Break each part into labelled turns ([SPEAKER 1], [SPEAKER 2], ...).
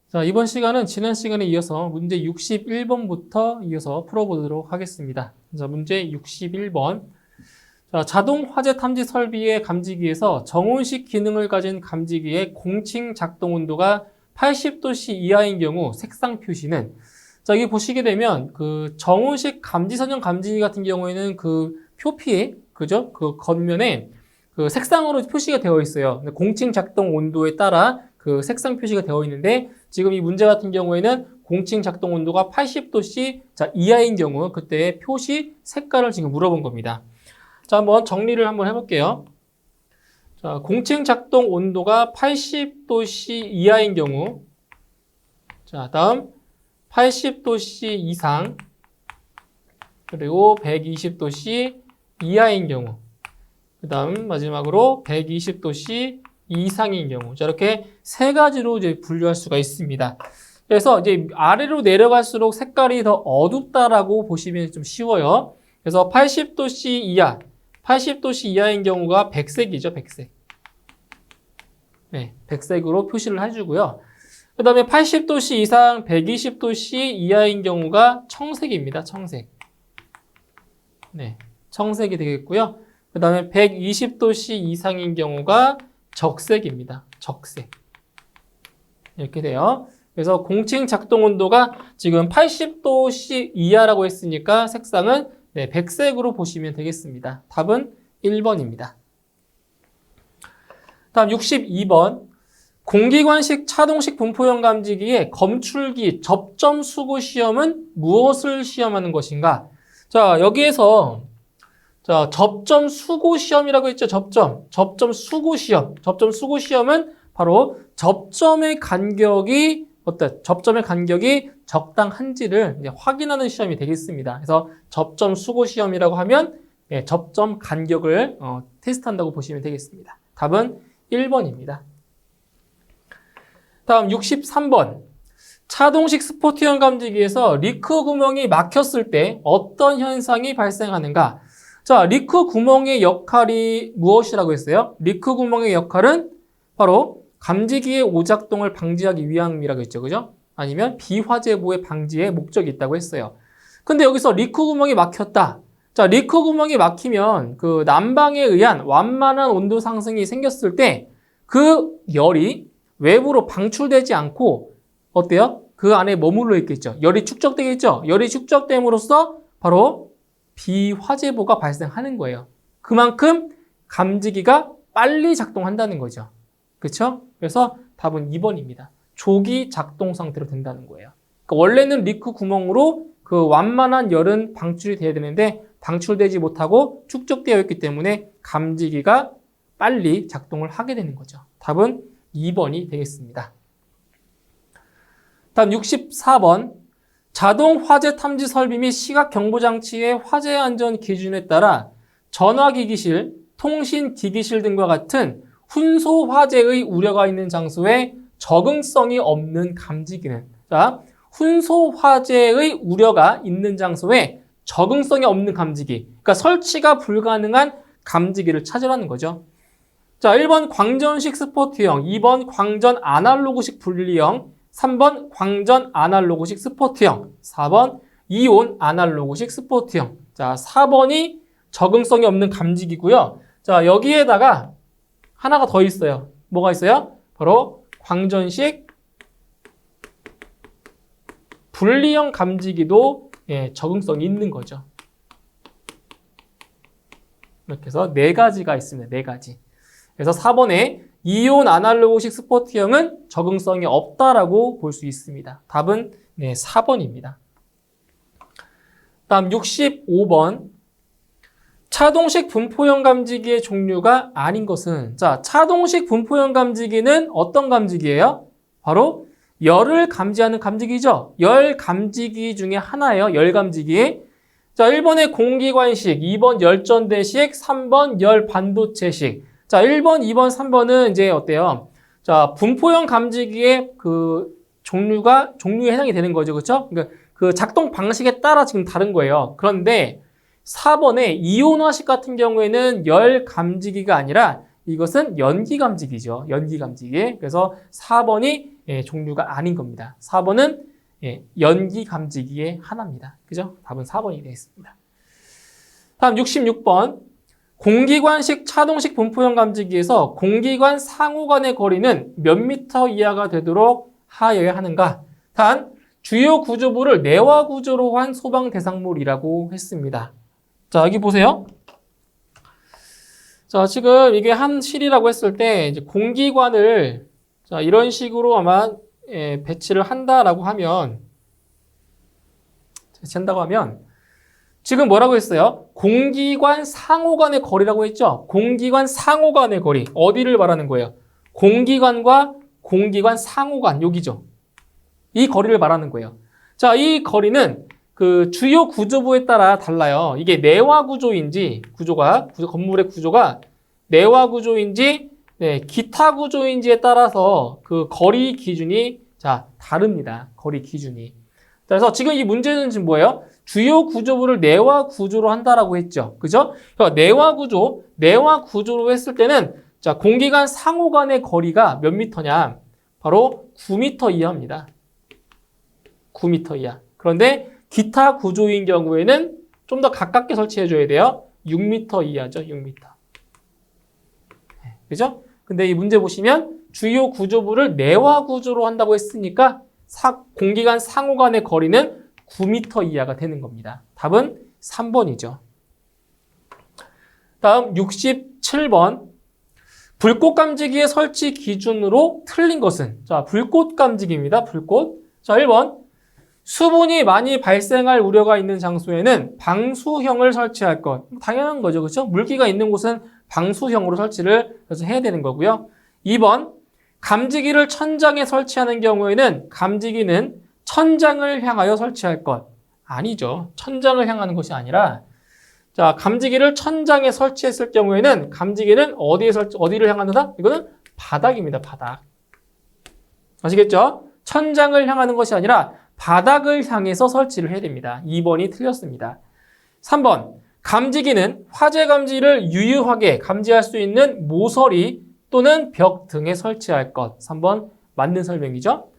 [SPEAKER 1] 자, 이번 시간은 지난 시간에 이어서 문제 61번부터 이어서 풀어보도록 하겠습니다. 자, 문제 61번. 자, 자동 화재 탐지 설비의 감지기에서 정온식 기능을 가진 감지기의 공칭 작동 온도가 80도씨 이하인 경우 색상 표시는, 자, 여기 보시게 되면 그 정온식 감지 선형 감지기 같은 경우에는 그 표피에, 그죠? 그 겉면에 그 색상으로 표시가 되어 있어요. 공칭 작동 온도에 따라 그 색상 표시가 되어 있는데, 지금 이 문제 같은 경우에는 공칭 작동 온도가 80도씨 이하인 경우 그때의 표시 색깔을 지금 물어본 겁니다. 자, 한번 정리를 한번 해볼게요. 자, 공칭 작동 온도가 80도씨 이하인 경우, 자, 다음 80도씨 이상, 그리고 120도씨 이하인 경우, 그 다음 마지막으로 120도씨 이상인 경우. 자, 이렇게 세 가지로 이제 분류할 수가 있습니다. 그래서 이제 아래로 내려갈수록 색깔이 더 어둡다라고 보시면 좀 쉬워요. 그래서 80도씨 이하, 80도씨 이하인 경우가 백색이죠, 백색. 네, 백색으로 표시를 해주고요. 그 다음에 80도씨 이상, 120도씨 이하인 경우가 청색입니다, 청색. 네, 청색이 되겠고요. 그 다음에 120도씨 이상인 경우가 적색입니다. 적색. 이렇게 돼요. 그래서 공칭 작동 온도가 지금 80도씨 이하라고 했으니까 색상은 네, 백색으로 보시면 되겠습니다. 답은 1번입니다. 다음 62번. 공기관식 차동식 분포형 감지기의 검출기 접점 수고 시험은 무엇을 시험하는 것인가? 자, 여기에서 자, 접점 수고 시험이라고 했죠. 접점 수고 시험. 접점 수고 시험은 바로 접점의 간격이 접점의 간격이 적당한지를 이제 확인하는 시험이 되겠습니다. 그래서 접점 수고 시험이라고 하면 예, 접점 간격을 테스트한다고 보시면 되겠습니다. 답은 1번입니다. 다음 63번. 차동식 스포트형 감지기에서 리크 구멍이 막혔을 때 어떤 현상이 발생하는가? 자, 리크 구멍의 역할이 무엇이라고 했어요? 리크 구멍의 역할은 바로 감지기의 오작동을 방지하기 위함이라고 했죠. 그죠? 아니면 비화재보의 방지에 목적이 있다고 했어요. 근데 여기서 리크 구멍이 막혔다. 자, 리크 구멍이 막히면 그 난방에 의한 완만한 온도 상승이 생겼을 때 그 열이 외부로 방출되지 않고 어때요? 그 안에 머물러 있겠죠. 열이 축적되겠죠. 열이 축적됨으로써 바로 비화재보가 발생하는 거예요. 그만큼 감지기가 빨리 작동한다는 거죠. 그렇죠? 그래서 답은 2번입니다. 조기 작동 상태로 된다는 거예요. 그러니까 원래는 리크 구멍으로 그 완만한 열은 방출이 돼야 되는데 방출되지 못하고 축적되어 있기 때문에 감지기가 빨리 작동을 하게 되는 거죠. 답은 2번이 되겠습니다. 다음 64번. 자동 화재 탐지 설비 및 시각 경보 장치의 화재 안전 기준에 따라 전화기기실, 통신기기실 등과 같은 훈소 화재의 우려가 있는 장소에 적응성이 없는 감지기는, 자, 훈소 화재의 우려가 있는 장소에 적응성이 없는 감지기, 그러니까 설치가 불가능한 감지기를 찾으라는 거죠. 자, 1번 광전식 스포트형, 2번 광전 아날로그식 분리형, 3번 광전 아날로그식 스포트형, 4번 이온 아날로그식 스포트형. 자, 4번이 적응성이 없는 감지기고요. 자, 여기에다가 하나가 더 있어요. 뭐가 있어요? 바로 광전식 분리형 감지기도 예, 적응성이 있는 거죠. 이렇게 해서 4가지가 있습니다. 4가지. 그래서 4번에 이온 아날로그식 스포트형은 적응성이 없다라고 볼 수 있습니다. 답은 네, 4번입니다. 다음 65번. 차동식 분포형 감지기의 종류가 아닌 것은, 자, 차동식 분포형 감지기는 어떤 감지기예요? 바로 열을 감지하는 감지기죠. 열 감지기 중에 하나예요. 열 감지기. 자, 1번에 공기관식, 2번 열전대식, 3번 열반도체식. 자, 1번, 2번, 3번은 이제 어때요? 자, 분포형 감지기의 그 종류에 해당이 되는 거죠. 그렇죠? 그러니까 그 작동 방식에 따라 지금 다른 거예요. 그런데 4번에 이온화식 같은 경우에는 열 감지기가 아니라 이것은 연기 감지기죠. 연기 감지기. 그래서 4번이 종류가 아닌 겁니다. 4번은 연기 감지기의 하나입니다. 그죠? 답은 4번이 되겠습니다. 다음 66번. 공기관식 차동식 분포형 감지기에서 공기관 상호 간의 거리는 몇 미터 이하가 되도록 하여야 하는가? 단, 주요 구조부를 내화 구조로 한 소방 대상물이라고 했습니다. 자, 여기 보세요. 자, 지금 이게 한 실이라고 했을 때 이제 공기관을 자, 이런 식으로 아마 배치를 한다라고 하면 지금 뭐라고 했어요? 공기관 상호 간의 거리라고 했죠? 공기관 상호 간의 거리. 어디를 말하는 거예요? 공기관과 공기관 상호 간, 여기죠. 이 거리를 말하는 거예요. 자, 이 거리는 그 주요 구조부에 따라 달라요. 이게 내화 구조인지, 건물의 구조가 내화 구조인지, 기타 구조인지에 따라서 그 거리 기준이 다릅니다. 거리 기준이. 그래서 지금 이 문제는 지금 뭐예요? 주요 구조부를 내화 구조로 한다라고 했죠. 그죠? 그러니까 내화 구조로 했을 때는 자, 공기관 상호 간의 거리가 몇 미터냐? 바로 9미터 이하입니다. 9미터 이하. 그런데 기타 구조인 경우에는 좀 더 가깝게 설치해줘야 돼요. 6미터 이하죠. 6미터. 그죠? 근데 이 문제 보시면 주요 구조부를 내화 구조로 한다고 했으니까 공기관 상호 간의 거리는 9m 이하가 되는 겁니다. 답은 3번이죠. 다음 67번. 불꽃 감지기의 설치 기준으로 틀린 것은? 자, 불꽃 감지기입니다. 불꽃. 자, 1번. 수분이 많이 발생할 우려가 있는 장소에는 방수형을 설치할 것. 당연한 거죠. 그렇죠? 물기가 있는 곳은 방수형으로 설치를 해야 되는 거고요. 2번. 감지기를 천장에 설치하는 경우에는 감지기는 천장을 향하여 설치할 것. 아니죠. 천장을 향하는 것이 아니라 자, 감지기를 천장에 설치했을 경우에는 감지기는 어디를 향하는다? 이거는 바닥입니다. 바닥. 아시겠죠? 천장을 향하는 것이 아니라 바닥을 향해서 설치를 해야 됩니다. 2번이 틀렸습니다. 3번. 감지기는 화재 감지를 유효하게 감지할 수 있는 모서리 또는 벽 등에 설치할 것. 3번 맞는 설명이죠.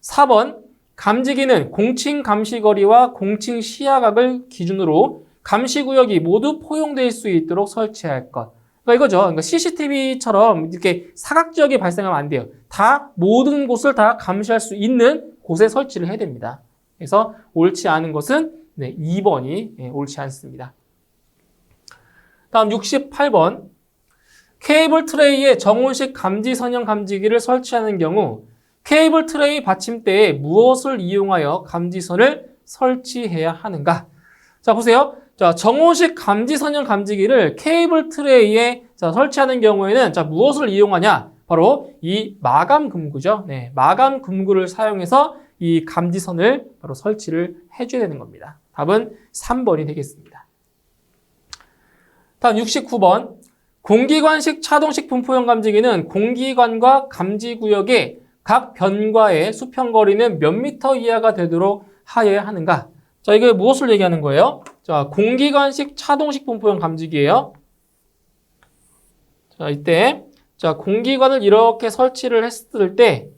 [SPEAKER 1] 4번. 감지기는 공칭 감시거리와 공칭 시야각을 기준으로 감시구역이 모두 포용될 수 있도록 설치할 것. 그러니까 이거죠. 그러니까 CCTV처럼 이렇게 사각지역이 발생하면 안 돼요. 모든 곳을 다 감시할 수 있는 곳에 설치를 해야 됩니다. 그래서 옳지 않은 것은 2번이 옳지 않습니다. 다음 68번. 케이블 트레이에 정온식 감지 선형 감지기를 설치하는 경우 케이블 트레이 받침대에 무엇을 이용하여 감지선을 설치해야 하는가? 자, 보세요. 자, 정온식 감지 선형 감지기를 케이블 트레이에 설치하는 경우에는 무엇을 이용하냐? 바로 이 마감 금구죠. 네, 마감 금구를 사용해서 이 감지선을 바로 설치를 해줘야 되는 겁니다. 답은 3번이 되겠습니다. 다음 69번. 공기관식 차동식 분포형 감지기는 공기관과 감지구역의 각 변과의 수평거리는 몇 미터 이하가 되도록 하여야 하는가? 자, 이게 무엇을 얘기하는 거예요? 자, 공기관식 차동식 분포형 감지기예요. 자, 이때 공기관을 이렇게 설치를 했을 때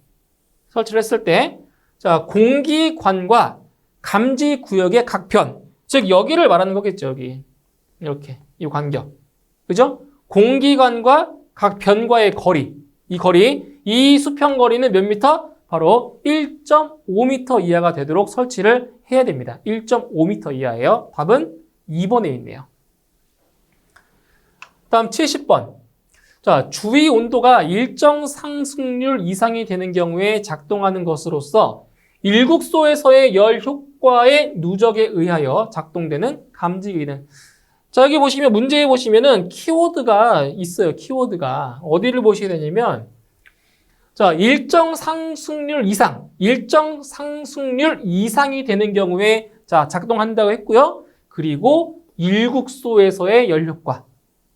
[SPEAKER 1] 자, 공기관과 감지구역의 각 편, 즉 여기를 말하는 거겠죠. 여기 이렇게 이 간격, 그죠? 공기관과 각 변과의 거리, 이 수평거리는 몇 미터? 바로 1.5m 이하가 되도록 설치를 해야 됩니다. 1.5m 이하예요. 답은 2번에 있네요. 다음 70번. 자, 주위 온도가 일정 상승률 이상이 되는 경우에 작동하는 것으로서 일국소에서의 열 효과의 누적에 의하여 작동되는 감지기는. 자, 여기 보시면 문제에 보시면은 키워드가 있어요. 키워드가 어디를 보시게 되냐면 자, 일정 상승률 이상이 되는 경우에 작동한다고 했고요. 그리고 일국소에서의 열 효과.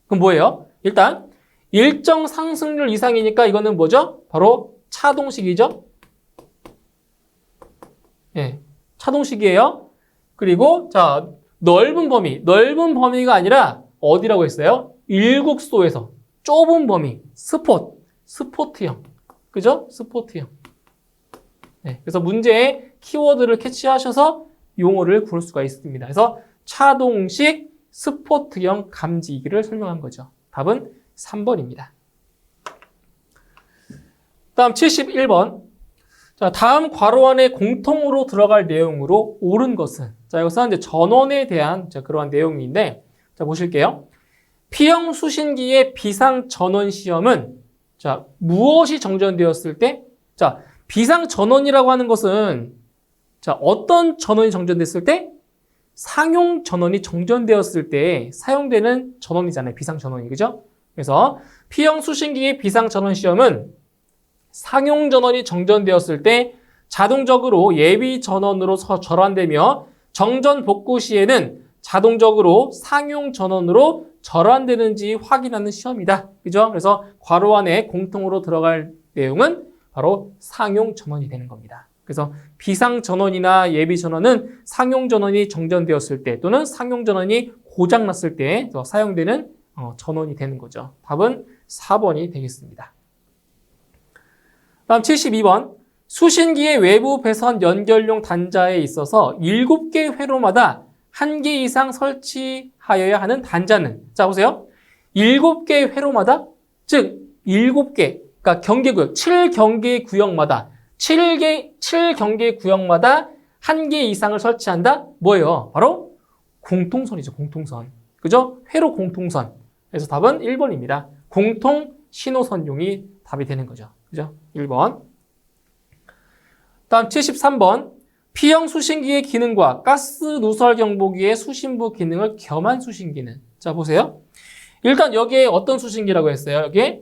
[SPEAKER 1] 그럼 뭐예요? 일단 일정 상승률 이상이니까 이거는 뭐죠? 바로 차동식이죠. 예, 차동식이에요. 그리고 넓은 범위가 아니라 어디라고 했어요? 일국소에서 좁은 범위, 스포트형. 그죠? 스포트형. 네, 그래서 문제의 키워드를 캐치하셔서 용어를 구할 수가 있습니다. 그래서 차동식 스포트형 감지기를 설명한 거죠. 답은 3번입니다. 다음 71번. 자, 다음 괄호 안에 공통으로 들어갈 내용으로 옳은 것은? 자, 이것은 이제 전원에 대한 그러한 내용인데, 자, 보실게요. P형 수신기의 비상 전원 시험은, 자, 무엇이 정전되었을 때? 자, 비상 전원이라고 하는 것은, 자, 어떤 전원이 정전됐을 때? 상용 전원이 정전되었을 때 사용되는 전원이잖아요. 비상 전원이, 그죠? 그래서 P형 수신기의 비상 전원 시험은 상용 전원이 정전되었을 때 자동적으로 예비 전원으로 절환되며 정전 복구 시에는 자동적으로 상용 전원으로 절환되는지 확인하는 시험이다. 그죠? 그래서 괄호 안에 공통으로 들어갈 내용은 바로 상용 전원이 되는 겁니다. 그래서 비상 전원이나 예비 전원은 상용 전원이 정전되었을 때 또는 상용 전원이 고장났을 때 사용되는 전원이 되는 거죠. 답은 4번이 되겠습니다. 다음 72번. 수신기의 외부 배선 연결용 단자에 있어서 7개 회로마다 1개 이상 설치하여야 하는 단자는, 자 보세요. 7개 회로마다, 즉 7개, 그러니까 경계구역, 7경계 구역마다 7경계 구역마다 1개 이상을 설치한다? 뭐예요? 바로 공통선이죠. 공통선. 그죠? 회로 공통선. 그래서 답은 1번입니다. 공통 신호선용이 답이 되는 거죠. 그죠? 1번. 다음 73번. P형 수신기의 기능과 가스 누설 경보기의 수신부 기능을 겸한 수신기는? 자, 보세요. 일단 여기에 어떤 수신기라고 했어요? 여기에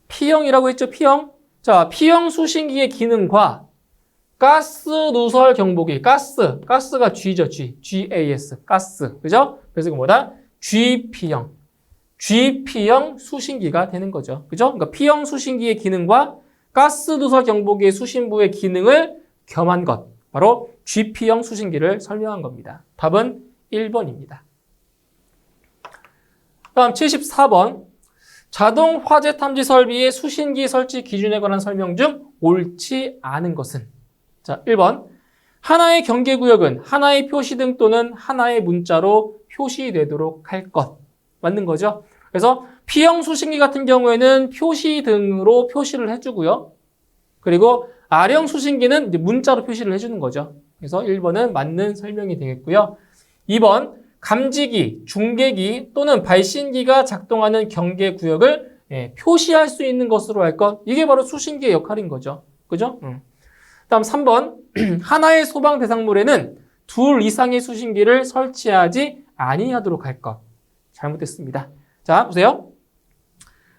[SPEAKER 1] P형이라고 했죠? P형. 자, P형 수신기의 기능과 가스 누설 경보기, 가스가 G죠, GAS, 가스, 그죠? 그래서 이거 뭐다? GP형 수신기가 되는 거죠, 그죠? 그러니까 P형 수신기의 기능과 가스 누설 경보기의 수신부의 기능을 겸한 것, 바로 GP형 수신기를 설명한 겁니다. 답은 1번입니다. 다음 74번. 자동 화재 탐지 설비의 수신기 설치 기준에 관한 설명 중 옳지 않은 것은? 자, 1번. 하나의 경계구역은 하나의 표시등 또는 하나의 문자로 표시되도록 할 것. 맞는 거죠? 그래서 P형 수신기 같은 경우에는 표시등으로 표시를 해주고요. 그리고 R형 수신기는 이제 문자로 표시를 해주는 거죠. 그래서 1번은 맞는 설명이 되겠고요. 2번. 감지기, 중계기 또는 발신기가 작동하는 경계구역을 표시할 수 있는 것으로 할 것. 이게 바로 수신기의 역할인 거죠. 그죠? 다음 3번. 하나의 소방 대상물에는 2 이상의 수신기를 설치하지 아니하도록 할 것. 잘못됐습니다. 자, 보세요.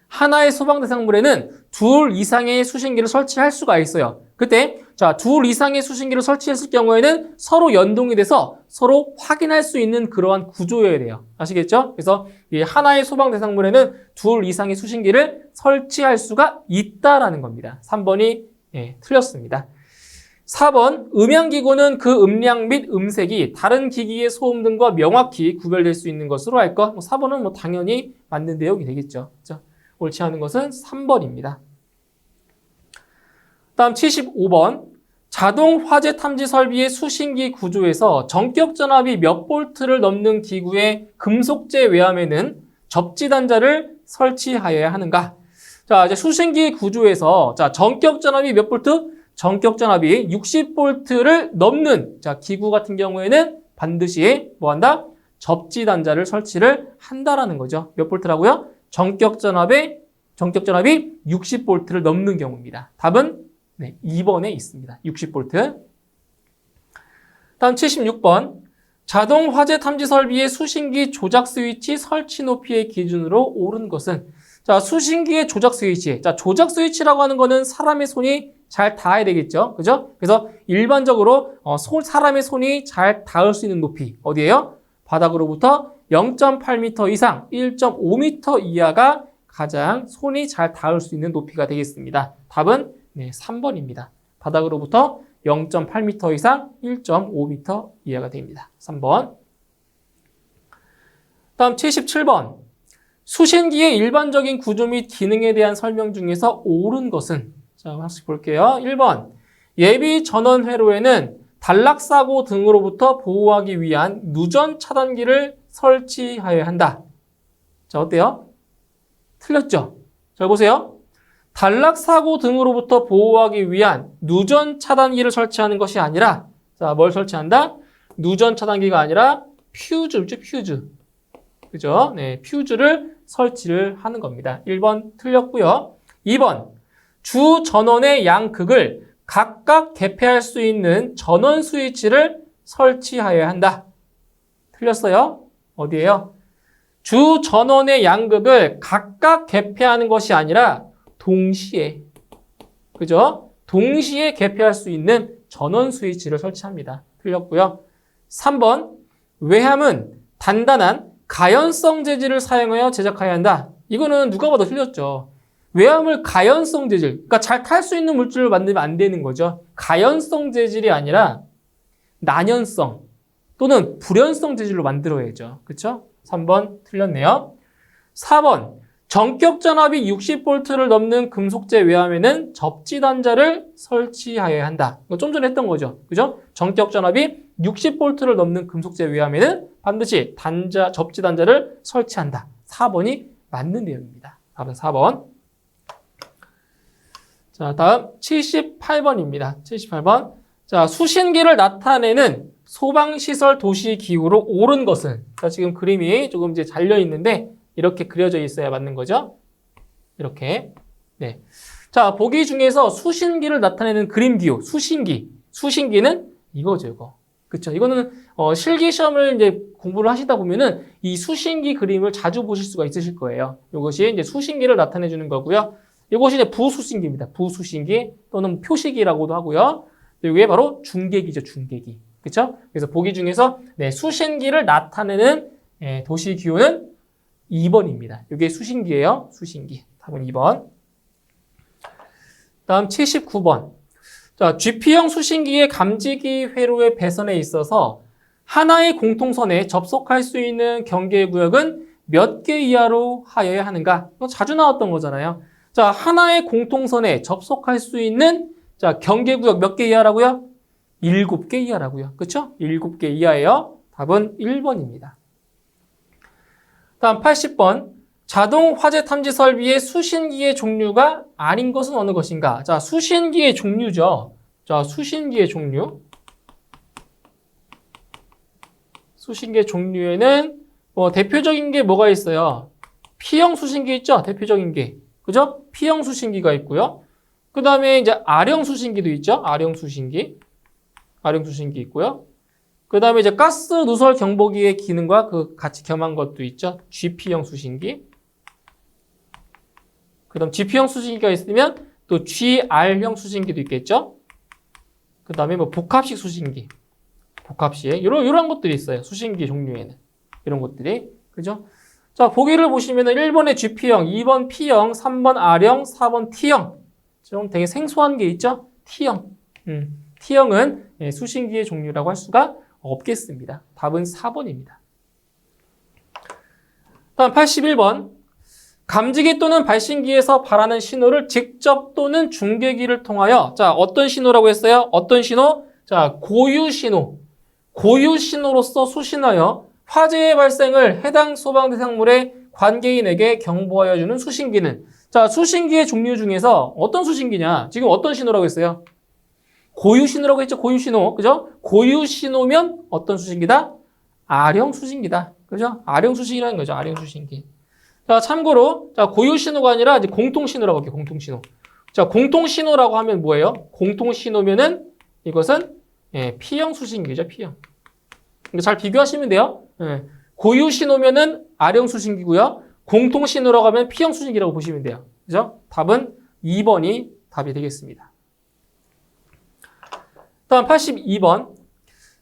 [SPEAKER 1] 하나의 소방 대상물에는 2 이상의 수신기를 설치할 수가 있어요. 그때 자, 2 이상의 수신기를 설치했을 경우에는 서로 연동이 돼서 서로 확인할 수 있는 그러한 구조여야 돼요. 아시겠죠? 그래서 이 하나의 소방 대상물에는 2 이상의 수신기를 설치할 수가 있다라는 겁니다. 3번이 틀렸습니다. 4번, 음향기구는 그 음량 및 음색이 다른 기기의 소음 등과 명확히 구별될 수 있는 것으로 할 것. 4번은 당연히 맞는 내용이 되겠죠. 그렇죠? 옳지 않은 것은 3번입니다. 다음 75번. 자동 화재 탐지 설비의 수신기 구조에서 전격 전압이 몇 볼트를 넘는 기구의 금속재 외함에는 접지 단자를 설치하여야 하는가? 자, 이제 수신기 구조에서 자, 전격 전압이 몇 볼트? 전격 전압이 60볼트를 넘는 자, 기구 같은 경우에는 반드시 뭐 한다? 접지 단자를 설치를 한다라는 거죠. 몇 볼트라고요? 전격 전압이 60볼트를 넘는 경우입니다. 답은 2번에 있습니다. 60볼트. 다음 76번. 자동 화재 탐지 설비의 수신기 조작 스위치 설치 높이의 기준으로 옳은 것은? 자, 수신기의 조작 스위치. 자, 조작 스위치라고 하는 거는 사람의 손이 잘 닿아야 되겠죠. 그죠? 그래서 일반적으로 사람의 손이 잘 닿을 수 있는 높이. 어디예요? 바닥으로부터 0.8m 이상, 1.5m 이하가 가장 손이 잘 닿을 수 있는 높이가 되겠습니다. 답은 3번입니다. 바닥으로부터 0.8m 이상, 1.5m 이하가 됩니다. 3번. 다음 77번. 수신기의 일반적인 구조 및 기능에 대한 설명 중에서 옳은 것은? 자, 하나씩 볼게요. 1번. 예비 전원 회로에는 단락사고 등으로부터 보호하기 위한 누전 차단기를 설치하여야 한다. 자, 어때요? 틀렸죠? 잘 보세요. 단락사고 등으로부터 보호하기 위한 누전 차단기를 설치하는 것이 아니라, 자, 뭘 설치한다? 누전 차단기가 아니라 퓨즈죠, 퓨즈. 그죠? 네, 퓨즈를 설치를 하는 겁니다. 1번 틀렸고요. 2번, 주 전원의 양극을 각각 개폐할 수 있는 전원 스위치를 설치하여야 한다. 틀렸어요? 어디예요? 주 전원의 양극을 각각 개폐하는 것이 아니라 동시에, 그죠? 동시에 개폐할 수 있는 전원 스위치를 설치합니다. 틀렸고요. 3번, 외함은 단단한 가연성 재질을 사용하여 제작해야 한다. 이거는 누가 봐도 틀렸죠. 외함을 가연성 재질, 그러니까 잘 탈 수 있는 물질로 만들면 안 되는 거죠. 가연성 재질이 아니라 난연성 또는 불연성 재질로 만들어야죠. 그렇죠? 3번 틀렸네요. 4번, 전격 전압이 60V를 넘는 금속재 외함에는 접지 단자를 설치하여야 한다. 이거 좀 전에 했던 거죠. 그죠? 전격 전압이 60V를 넘는 금속재 외함에는 반드시 접지 단자를 설치한다. 4번이 맞는 내용입니다. 답은 4번. 자, 다음 78번입니다. 78번. 자, 수신기를 나타내는 소방시설 도시기후로 옳은 것은, 자, 지금 그림이 조금 이제 잘려 있는데 이렇게 그려져 있어야 맞는 거죠. 이렇게. 네. 자, 보기 중에서 수신기를 나타내는 그림기후, 수신기는 이거죠, 이거. 그쵸? 이거는 실기 시험을 이제 공부를 하시다 보면은 이 수신기 그림을 자주 보실 수가 있으실 거예요. 이것이 이제 수신기를 나타내 주는 거고요. 이것이 이제 부수신기입니다. 부수신기 또는 표시기라고도 하고요. 이게 바로 중계기죠, 중계기. 그렇죠? 그래서 보기 중에서 네, 수신기를 나타내는 도시기후는 2번입니다. 이게 수신기예요. 수신기. 답은 2번. 다음 79번. 자, GP형 수신기의 감지기 회로의 배선에 있어서 하나의 공통선에 접속할 수 있는 경계구역은 몇 개 이하로 하여야 하는가? 이거 자주 나왔던 거잖아요. 자, 하나의 공통선에 접속할 수 있는 자, 경계구역 몇 개 이하라고요? 7개 이하라고요. 그렇죠? 7개 이하예요. 답은 1번입니다. 다음 80번. 자동 화재 탐지 설비의 수신기의 종류가 아닌 것은 어느 것인가? 자, 수신기의 종류죠. 자, 수신기의 종류. 수신기의 종류에는 대표적인 게 뭐가 있어요? P형 수신기 있죠? 대표적인 게. 그죠? P형 수신기가 있고요. 그 다음에 이제 R형 수신기도 있죠? R형 수신기. R형 수신기 있고요. 그 다음에 이제 가스 누설 경보기의 기능과 같이 겸한 것도 있죠? GP형 수신기. 그 다음 GP형 수신기가 있으면 또 GR형 수신기도 있겠죠? 그 다음에 뭐 복합식 수신기. 복합식. 이런 것들이 있어요. 수신기 종류에는. 이런 것들이. 그죠? 자, 보기를 보시면은 1번에 GP형, 2번 P형, 3번 R형, 4번 T형. 좀 되게 생소한 게 있죠? T형. T형은 수신기의 종류라고 할 수가 없겠습니다. 답은 4번입니다. 다음 81번. 감지기 또는 발신기에서 발하는 신호를 직접 또는 중계기를 통하여 자, 어떤 신호라고 했어요? 어떤 신호? 자, 고유 신호. 고유 신호로서 수신하여 화재의 발생을 해당 소방 대상물의 관계인에게 경보하여 주는 수신기는 자, 수신기의 종류 중에서 어떤 수신기냐? 지금 어떤 신호라고 했어요? 고유 신호라고 했죠? 고유 신호. 그죠? 고유 신호면 어떤 수신기다? R형 수신기다. 그죠? R형 수신기라는 거죠. R형 수신기. 자, 참고로 자, 고유 신호가 아니라 이제 공통 신호라고 할게요. 공통 신호. 자, 공통 신호라고 하면 뭐예요? 공통 신호면은 이것은 P형 수신기죠. P형. 잘 비교하시면 돼요. 고유 신호면은 R형 수신기고요. 공통 신호라고 하면 P형 수신기라고 보시면 돼요. 그죠? 답은 2번이 답이 되겠습니다. 다음 82번.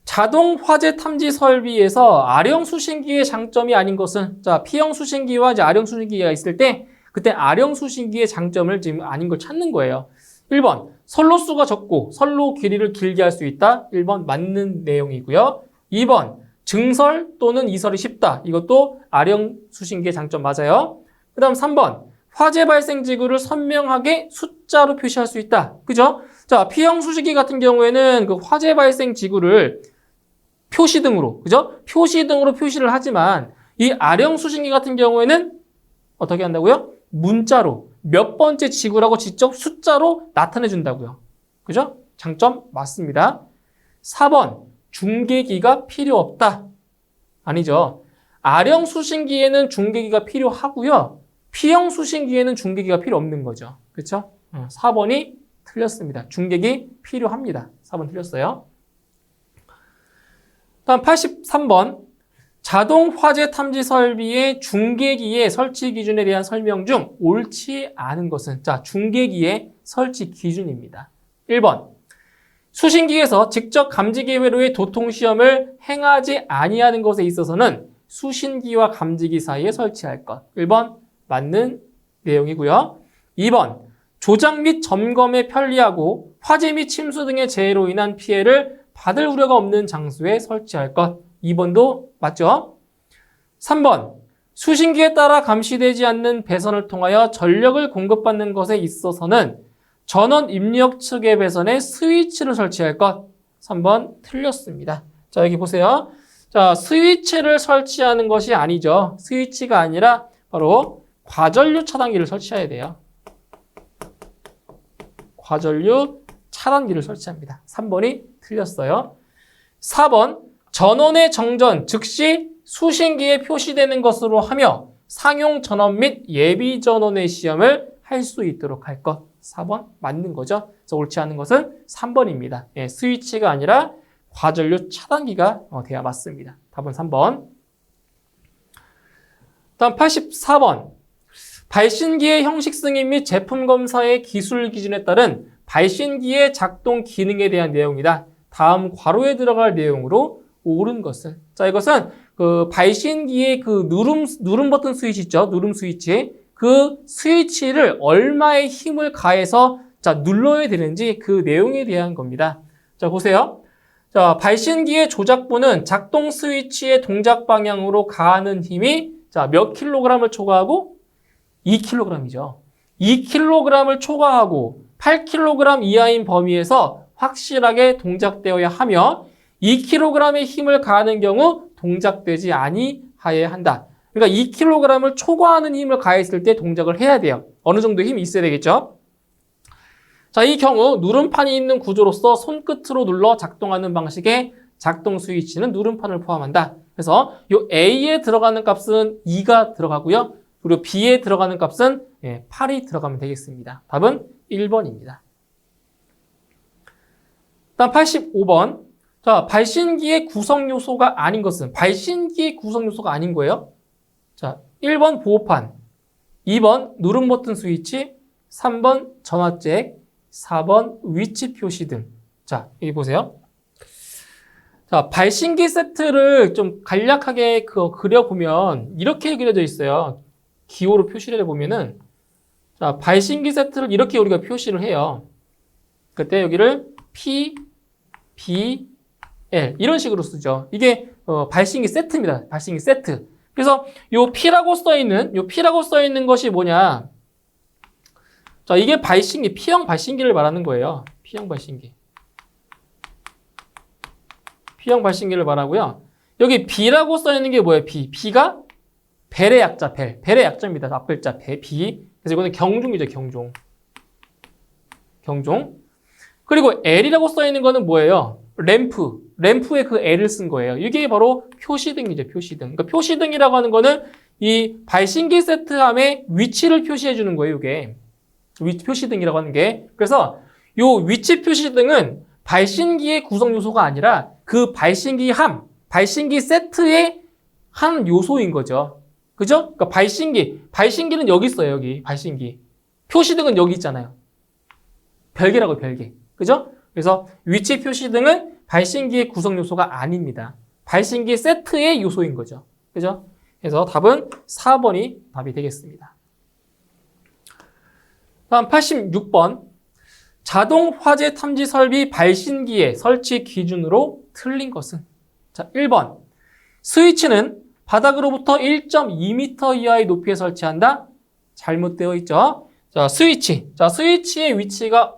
[SPEAKER 1] 자동 화재 탐지 설비에서 R형 수신기의 장점이 아닌 것은 자, P형 수신기와 이제 R형 수신기가 있을 때 그때 R형 수신기의 장점을 지금 아닌 걸 찾는 거예요. 1번. 선로수가 적고 선로 길이를 길게 할 수 있다. 1번 맞는 내용이고요. 2번. 증설 또는 이설이 쉽다. 이것도 R형 수신기의 장점 맞아요. 그 다음 3번. 화재 발생 지구를 선명하게 숫자로 표시할 수 있다. 그죠? 자, P형 수신기 같은 경우에는 그 화재 발생 지구를 표시등으로, 그죠? 표시등으로 표시를 하지만 이 R형 수신기 같은 경우에는 어떻게 한다고요? 문자로 몇 번째 지구라고 직접 숫자로 나타내 준다고요. 그죠? 장점 맞습니다. 4번 중계기가 필요 없다. 아니죠. R형 수신기에는 중계기가 필요하고요. P형 수신기에는 중계기가 필요 없는 거죠. 그렇죠? 4번이 틀렸습니다. 중계기 필요합니다. 4번 틀렸어요. 다음 83번. 자동 화재 탐지 설비의 중계기의 설치 기준에 대한 설명 중 옳지 않은 것은? 자, 중계기의 설치 기준입니다. 1번. 수신기에서 직접 감지기 회로의 도통 시험을 행하지 아니하는 것에 있어서는 수신기와 감지기 사이에 설치할 것. 1번 맞는 내용이고요. 2번. 조작 및 점검에 편리하고 화재 및 침수 등의 재해로 인한 피해를 받을 우려가 없는 장소에 설치할 것. 2번도 맞죠? 3번. 수신기에 따라 감시되지 않는 배선을 통하여 전력을 공급받는 것에 있어서는 전원 입력 측의 배선에 스위치를 설치할 것. 3번 틀렸습니다. 자, 여기 보세요. 자, 스위치를 설치하는 것이 아니죠. 스위치가 아니라 바로 과전류 차단기를 설치해야 돼요. 과전류 차단기를 설치합니다. 3번이 틀렸어요. 4번. 전원의 정전, 즉시 수신기에 표시되는 것으로 하며 상용 전원 및 예비 전원의 시험을 할 수 있도록 할 것. 4번 맞는 거죠. 그래서 옳지 않은 것은 3번입니다. 예, 스위치가 아니라 과전류 차단기가 돼야 맞습니다. 답은 3번. 다음 84번. 발신기의 형식 승인 및 제품 검사의 기술 기준에 따른 발신기의 작동 기능에 대한 내용이다. 다음 괄호에 들어갈 내용으로 옳은 것은? 자, 이것은 그 발신기의 그 누름 버튼 스위치 있죠? 누름 스위치. 그 스위치를 얼마의 힘을 가해서 자, 눌러야 되는지 그 내용에 대한 겁니다. 자, 보세요. 자, 발신기의 조작부는 작동 스위치의 동작 방향으로 가하는 힘이 자, 몇 킬로그램을 초과하고 2kg이죠. 2kg을 초과하고 8kg 이하인 범위에서 확실하게 동작되어야 하며 2kg의 힘을 가하는 경우 동작되지 아니하여야 한다. 그러니까 2kg을 초과하는 힘을 가했을 때 동작을 해야 돼요. 어느 정도 힘이 있어야 되겠죠? 자, 이 경우 누름판이 있는 구조로서 손끝으로 눌러 작동하는 방식의 작동 스위치는 누름판을 포함한다. 그래서 이 A에 들어가는 값은 2가 들어가고요. 그리고 B에 들어가는 값은 8이 들어가면 되겠습니다. 답은 1번입니다. 다음 85번. 자, 발신기의 구성 요소가 아닌 것은? 발신기의 구성 요소가 아닌 거예요. 자, 1번 보호판, 2번 누름 버튼 스위치, 3번 전화잭, 4번 위치 표시 등. 자, 여기 보세요. 자, 발신기 세트를 좀 간략하게 그려보면 이렇게 그려져 있어요. 기호로 표시를 해보면은, 자, 발신기 세트를 이렇게 우리가 표시를 해요. 그때 여기를 P, B, L 이런 식으로 쓰죠. 이게 발신기 세트입니다. 발신기 세트. 그래서 요 P라고 써 있는 것이 뭐냐? 자, 이게 발신기, P형 발신기를 말하는 거예요. P형 발신기. P형 발신기를 말하고요. 여기 B라고 써 있는 게 뭐예요? B가 벨의 약자, 벨의 약자입니다. 앞글자 B. 그래서 이거는 경종이죠, 경종. 그리고 L이라고 써 있는 거는 뭐예요? 램프에 그 L을 쓴 거예요. 이게 바로 표시등이죠, 표시등. 그러니까 표시등이라고 하는 거는 이 발신기 세트함의 위치를 표시해 주는 거예요, 이게. 표시등이라고 하는 게. 그래서 요 위치 표시등은 발신기의 구성 요소가 아니라 그 발신기 세트의 한 요소인 거죠. 그죠? 그러니까 발신기는 여기 있어요, 여기. 발신기. 표시등은 여기 있잖아요. 별개라고, 별개. 그죠? 그래서 위치 표시등은 발신기의 구성 요소가 아닙니다. 발신기 세트의 요소인 거죠. 그죠? 그래서 답은 4번이 답이 되겠습니다. 다음 86번. 자동 화재 탐지 설비 발신기의 설치 기준으로 틀린 것은? 자, 1번. 스위치는 바닥으로부터 1.2m 이하의 높이에 설치한다. 잘못되어 있죠. 자, 스위치의 위치가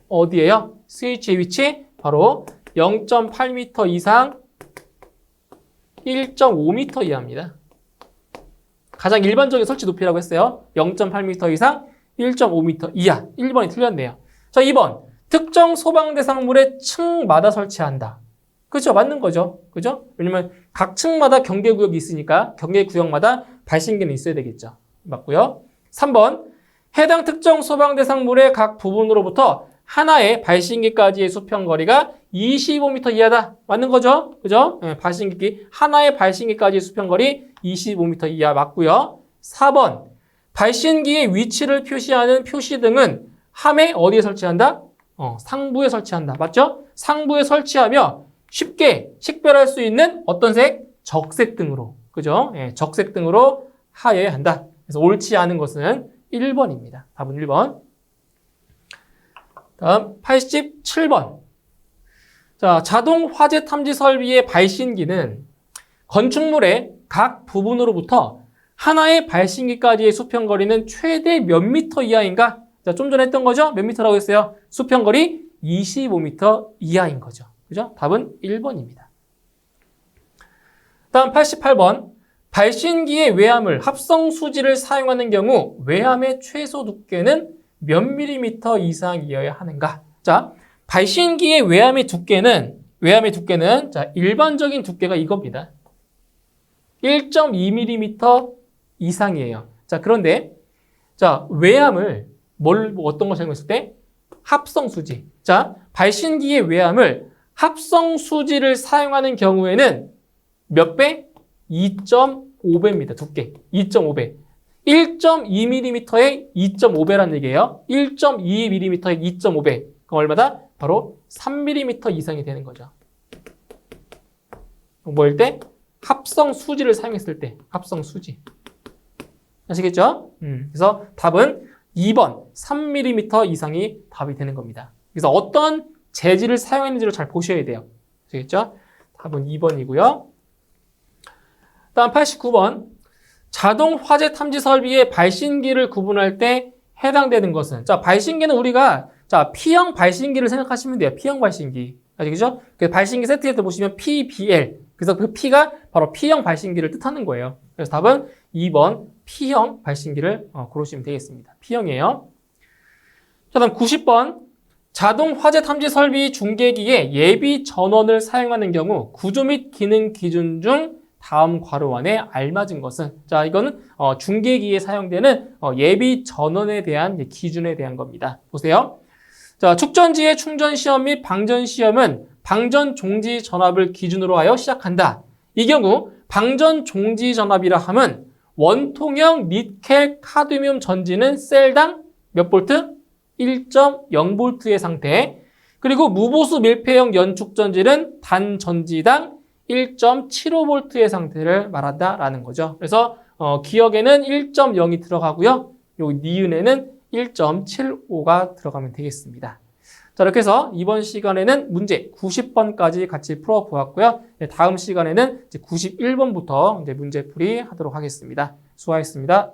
[SPEAKER 1] 어디예요? 스위치의 위치 바로 0.8m 이상 1.5m 이하입니다. 가장 일반적인 설치 높이라고 했어요. 0.8m 이상 1.5m 이하. 1번이 틀렸네요. 자, 2번. 특정 소방 대상물의 층마다 설치한다. 그죠? 맞는 거죠. 그죠? 왜냐면 각 층마다 경계구역이 있으니까 경계구역마다 발신기는 있어야 되겠죠. 맞고요. 3번. 해당 특정 소방 대상물의 각 부분으로부터 하나의 발신기까지의 수평거리가 25m 이하다. 맞는 거죠? 그죠? 네, 발신기, 하나의 발신기까지의 수평거리 25m 이하 맞고요. 4번. 발신기의 위치를 표시하는 표시등은 함의 어디에 설치한다? 상부에 설치한다. 맞죠? 상부에 설치하며 쉽게 식별할 수 있는 어떤 색? 적색 등으로. 그죠? 예, 적색 등으로 하여야 한다. 그래서 옳지 않은 것은 1번입니다. 답은 1번. 다음 87번. 자, 자동 화재 탐지 설비의 발신기는 건축물의 각 부분으로부터 하나의 발신기까지의 수평거리는 최대 몇 미터 이하인가? 자, 좀 전에 했던 거죠? 몇 미터라고 했어요? 수평거리 25m 이하인 거죠. 그죠? 답은 1번입니다. 다음 88번. 발신기의 외암을 합성 수지를 사용하는 경우 외암의 최소 두께는 몇 밀리미터 이상이어야 하는가? 자, 발신기의 외암의 두께는 자, 일반적인 두께가 이겁니다. 1.2mm 이상이에요. 자, 그런데 자, 외암을 어떤 걸 사용했을 때? 합성 수지. 자, 발신기의 외암을 합성 수지를 사용하는 경우에는 몇 배? 2.5배입니다. 두께. 2.5배. 1.2mm에 2.5배라는 얘기예요. 1.2mm에 2.5배. 그럼 얼마다? 바로 3mm 이상이 되는 거죠. 뭐일 때? 합성 수지를 사용했을 때. 합성 수지. 아시겠죠? 그래서 답은 2번 3mm 이상이 답이 되는 겁니다. 그래서 어떤 재질을 사용했는지를 잘 보셔야 돼요. 아시겠죠? 답은 2번이고요. 다음 89번. 자동 화재 탐지 설비의 발신기를 구분할 때 해당되는 것은, 자, 발신기는 우리가 자, P형 발신기를 생각하시면 돼요. P형 발신기. 아시겠죠? 그 발신기 세트에서 보시면 PBL. 그래서 그 P가 바로 P형 발신기를 뜻하는 거예요. 그래서 답은 2번 P형 발신기를 고르시면 되겠습니다. P형이에요. 자, 다음 90번. 자동 화재 탐지 설비 중계기에 예비 전원을 사용하는 경우 구조 및 기능 기준 중 다음 괄호 안에 알맞은 것은, 자, 이거는 중계기에 사용되는 예비 전원에 대한 기준에 대한 겁니다. 보세요. 자, 축전지의 충전 시험 및 방전 시험은 방전 종지 전압을 기준으로 하여 시작한다. 이 경우 방전 종지 전압이라 함은 원통형 니켈 카드뮴 전지는 셀당 몇 볼트? 1.0V의 상태. 그리고 무보수 밀폐형 연축전지는 단 전지당 1.75V의 상태를 말한다라는 거죠. 그래서 기억에는 1.0이 들어가고요. 요 니은에는 1.75가 들어가면 되겠습니다. 자, 이렇게 해서 이번 시간에는 문제 90번까지 같이 풀어보았고요. 다음 시간에는 이제 91번부터 이제 문제풀이 하도록 하겠습니다. 수고하셨습니다.